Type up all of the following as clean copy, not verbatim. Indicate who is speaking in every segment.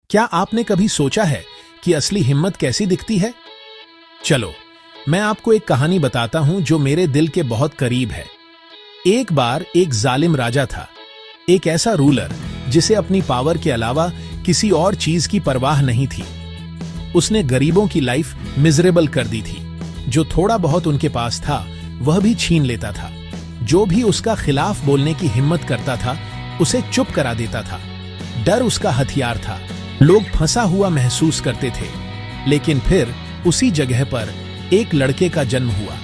Speaker 1: क्या आपने कभी सोचा है कि असली हिम्मत कैसी दिखती है? चलो, मैं आपको एक कहानी बताता हूं जो मेरे दिल के बहुत करीब है। एक बार एक जालिम राजा था, एक ऐसा रूलर जिसे अपनी पावर के अलावा किसी और चीज की परवाह नहीं थी। उसने गरीबों की लाइफ मिजरेबल कर दी थी। जो थोड़ा बहुत उनके पास था वह भी छीन लेता था। जो भी उसका खिलाफ बोलने की हिम्मत करता था उसे चुप करा देता था। डर उसका हथियार था। लोग फंसा हुआ महसूस करते थे। लेकिन फिर उसी जगह पर एक लड़के का जन्म हुआ।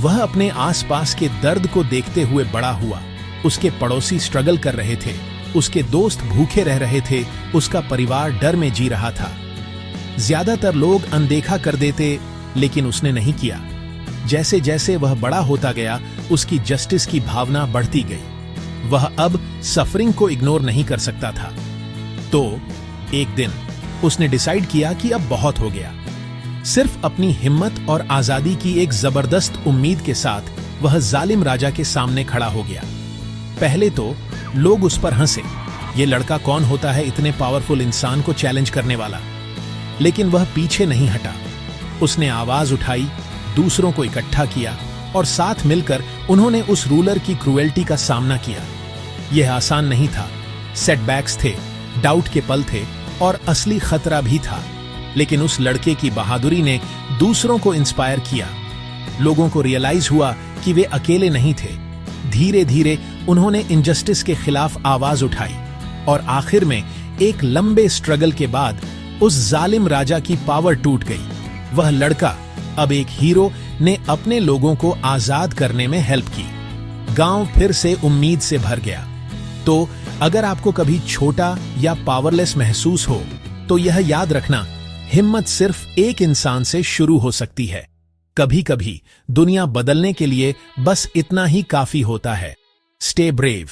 Speaker 1: वह अपने आसपास के दर्द को देखते हुए बड़ा हुआ। उसके पड़ोसी स्ट्रगल कर रहे थे, उसके दोस्त भूखे रह रहे थे, उसका परिवार डर में जी रहा था। ज्यादातर लोग अनदेखा कर देते, लेकिन उसने नहीं किया। जैसे जैसे वह बड़ा होता गया, उसकी जस्टिस की भावना बढ़ती गई। वह अब सफरिंग को इग्नोर नहीं कर सकता था। तो एक दिन उसने डिसाइड किया कि अब बहुत हो गया। सिर्फ अपनी हिम्मत और आजादी की एक जबरदस्त उम्मीद के साथ वह जालिम राजा के सामने खड़ा हो गया। पहले तो लोग उस पर हंसे, ये लड़का कौन होता है इतने पावरफुल इंसान को चैलेंज करने वाला। लेकिन वह पीछे नहीं हटा। उसने आवाज उठाई, दूसरों को इकट्ठा किया और साथ मिलकर उन्होंने उस रूलर की क्रूएल्टी का सामना किया। यह आसान नहीं था। सेटबैक्स थे, डाउट के पल थे और असली खतरा भी था। लेकिन उस लड़के की बहादुरी ने दूसरों को इंस्पायर किया। लोगों को रियलाइज हुआ कि वे अकेले नहीं थे। धीरे धीरे उन्होंने इनजस्टिस के खिलाफ आवाज उठाई और आखिर में एक लंबे स्ट्रगल के बाद उस जालिम राजा की पावर टूट गई। वह लड़का, अब एक हीरो, ने अपने लोगों को आजाद करने में हेल्प की। गांव फिर से उम्मीद से भर गया। तो अगर आपको कभी छोटा या पावरलेस महसूस हो तो यह याद रखना, हिम्मत सिर्फ एक इंसान से शुरू हो सकती है। कभी कभी दुनिया बदलने के लिए बस इतना ही काफी होता है। Stay brave.